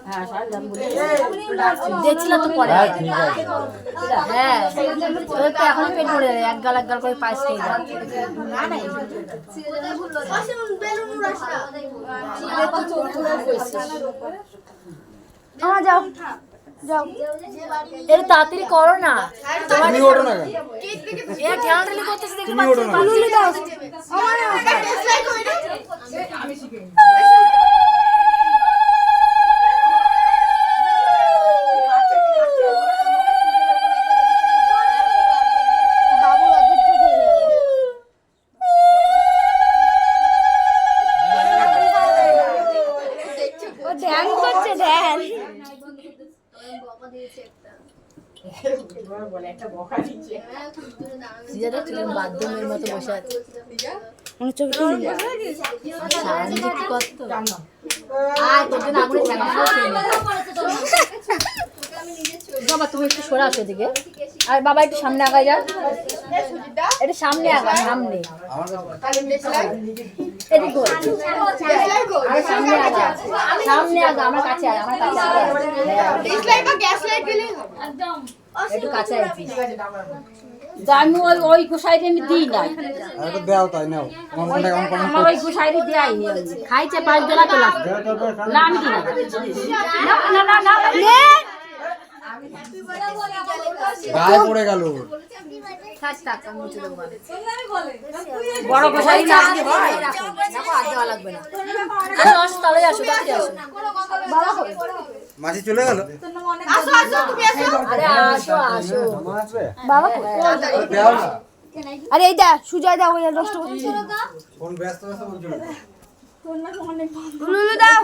হ্যাঁ দেখছিল তো পরে হ্যাঁ তো এখন পেট ভরে যায় এক গাল করে পায়েস খেয়ে যায় যাও যাও এর তাড়াতাড়ি করো না তুমি ওঠো না কেন এ ঠেলাঠেলি করতেছে দেখতে তুমি ওঠো না আমি শিখে বাথরুমের মতো বসে আছে বাবা তুমি একটু সরে আসো দিকে আর বাবা একটু সামনে আগায় যান একটু সামনে আগা সামনে সামনে আগা আমার কাছে আমার কাছে একটু কাছে আমি ওই গোসাইতে আমি দিই না দাও তাই নাও আমার ওই গোসাইতে দেয়নি খাইছে 5 জলা তো লাগবে না আমি দিই না না না গায়ে পড়ে গেল বড় গোসাই না ভাই দেখো আর দেওয়া লাগবে না আসো তাহলে আসো তাড়াতাড়ি আসো মাসি চলে গেল আসো আসো তুমি আসো আরে আসো আসো বাবা দাও না আরে এই দা সুজয় দা ওই নষ্ট করছিস ফোন ব্যস্ত আছে বলছিল তোর না ফোনে লুলু দাও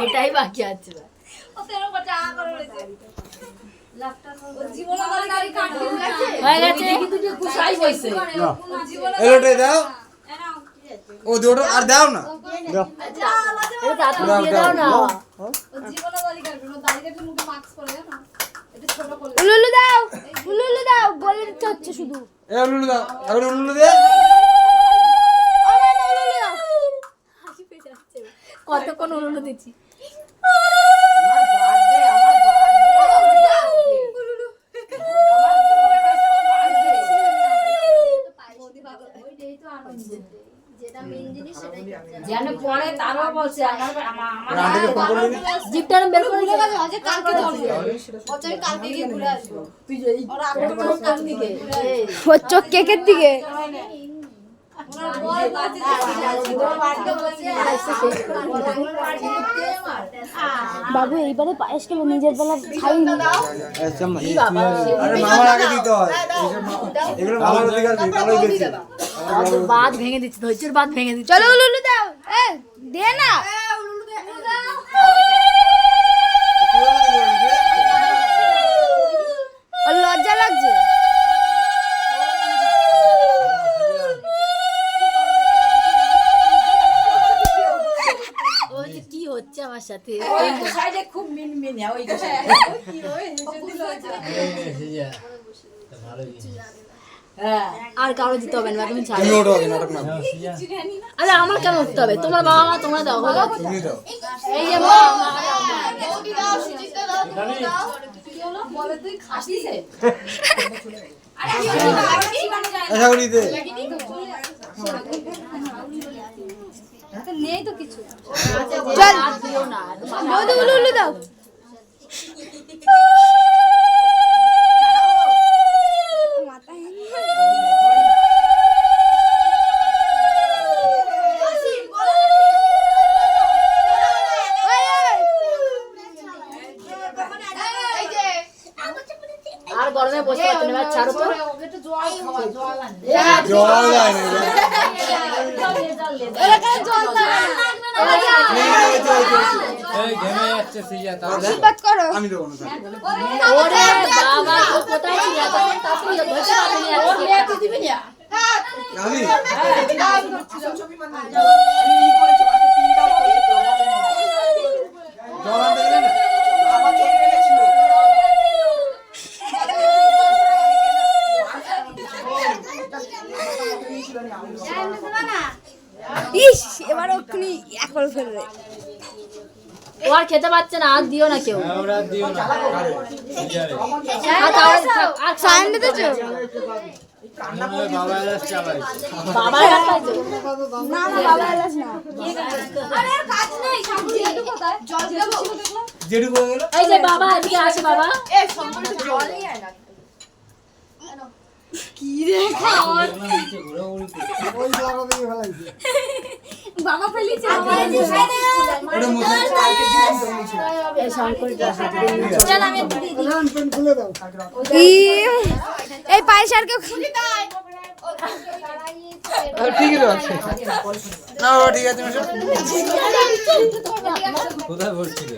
এটাই বাকি আছে ও তেরো কথা করে রয়েছে হয়ে গেছে কিন্তু গোসাই হইছে এলোটে দাও ও দুটো আর দাও না দাও এটা তাড়াতাড়ি দিয়ে দাও না লুলু দাও বলে দিতে হচ্ছে শুধু এ লুলু দাও আরে লুলু দে কতক্ষণ উলুলু দিচ্ছি জানে পরে তারও বলছে আমার জিপটা বের করে নিয়ে গেছে আজকে কালকে চলবে বছরে কালকে গিয়ে ঘুরে আসবো তুই এই ওরা আপনার কাল দিকে ও চোখ কেকের দিকে বাবু এইবারে পায়েস খেলো নিজের বেলা খাইনি আরে মামার আগে দিতে হয় এগুলো মামার অধিকার নেই তাহলেই বেশি বাদ ভেঙে দিচ্ছে ধৈর্যের বাদ ভেঙে দিচ্ছে চলো লুলু দাও দে না ওর লজ্জা লাগছে কি হচ্ছে আমার সাথে খুব মিনমিনে ওই আর কারো দিতে হবে না তুমি ছাড়ো তুমি ওঠো আগে নাটক না আরে আমার কেন উঠতে হবে তোমার বাবা মা তোমরা দাও হয়ে যাচ্ছে তুমি দাও এই যে মা বলে তুই খাসিস আশা করি দে নেই তো কিছু চল দিও না লুলু দাও আর গরমে বসে পাচ্ছি না ছাড়ো তো জল যায় না এলাকায় জল করো আমি দেবো না ওরে বাবা ও কোথায় ছিল তখন তারপরে ধরতে পারবি না ওর মেয়ে তুই দিবি না আমি ও আর খেতে পারছে না, আর দিও না কেউ। ওরা দিও না আর তাহলে আর সাইন দিতে চো বাবা এলাচ চালাই বাবা রাখাইছো না না বাবা এলাচ না আরে আর কাজ নেই সামনে এটা কোথায় জল দেবো যেটু করে গেল এই যে বাবা এদিকে আসে বাবা। এ সম্পূর্ণ জলই আয় না বাবা ফেলিছে ওটা মুছে এই শঙ্করটা চল আমি একটু দিয়ে দিই। এই পায়েস আর কেউ ঠিক আছে না ও ঠিক আছে মিশো কোথায় বলছিল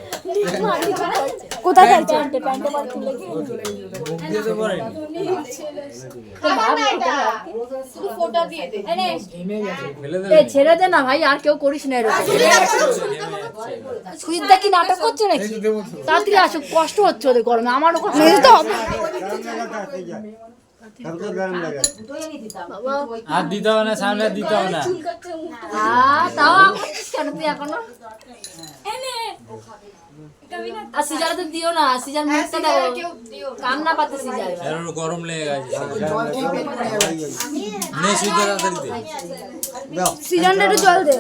কোথায় যাইছে প্যান্টে পরে তুলে কি মুখ দিয়ে তো পরে শুধু ফোঁটা দিয়ে দে ফেলে এই ছেড়ে দে না ভাই, আর কেউ করিস না এরকম। সুজিতদা কি নাটক করছে নাকি? তাড়াতাড়ি আসো, কষ্ট হচ্ছে ওদের গরমে, আমারও কষ্ট তো আর দিতে হবে না, সামনে আর দিতে হবে না। তাও করছিস কেন তুই এখনো? আর সিজারে তো দিও না, সিজার মুখটা দাও, কান্না পাতে সিজার। এর গরম লেগে গেছে। নে সুইটা তাড়াতাড়ি দে। সিজনটা একটু জল দে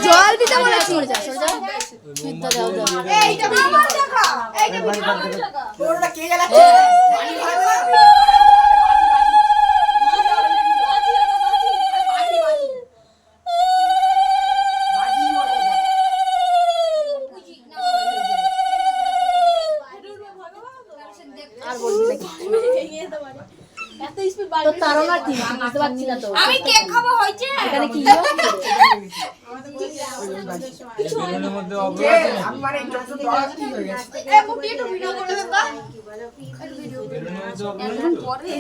জল দিতে বলেছি সুজিতদা দাও দাও। এইটা আমার টাকা এইটা আমার টাকা ওটা কে গেল আর বলবি নাকি? তো তারা কি বুঝতে পারছি না তো। আমি কেক খাবো হইছে এখানে কি বেলুনের মধ্যে অবস্থা আছে নাকি? এ মুটি একটু ভিডিও করে দে তো বেলুনের মধ্যে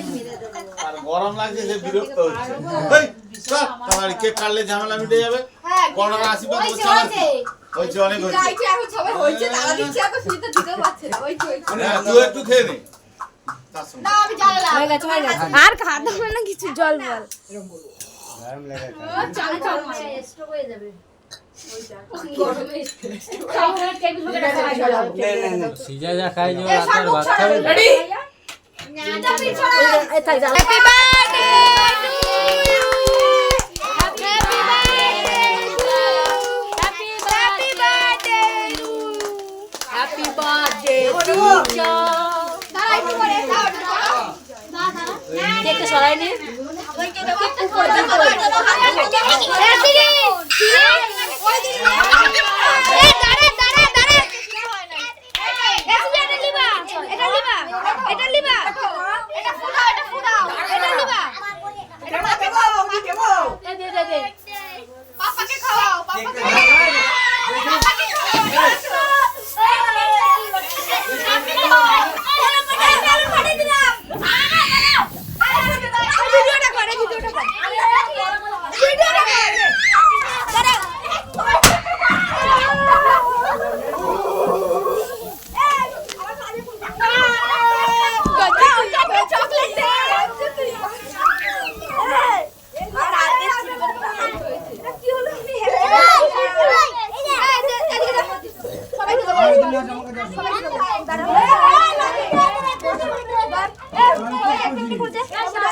আর গরম লাগছে যে বিরক্ত হচ্ছে এই স্যার তোমার কেক কাটলে ঝামেলা মিটে যাবে হ্যাঁ গণনা আশীর্বাদ হইছে করছে আমার হইছে হয়েছে অনেক হয়েছে গাইছে এখন সবাই হইছে তারা দিচ্ছে এখন সুইটা দিতেও পারছে না হইছে হ্যাঁ, তুই একটু খেয়ে নে তার সঙ্গে না আমি জানলাম হয়ে গেছে হয়ে গেছে। আর খাওয়া হবে না কিছু জল বল চলে চল স্ট্রোক হয়ে যাবে। সিজা যা খাই যে রাতে আর ভাত খাবে না। রেডি এটা পিছনে এই তাই যাও। Happy birthday to you happy birthday to happy birthday to you. দাঁড়াই তো করে দাও কেকটা সরাই নে। দে দে দে। পাপাকে খাওয়াও পাপাকে পাপাকে ভিডিওটা করে ভিডিওটা করে ভিডিওটা করে চকলেট দে কি হলো সবাই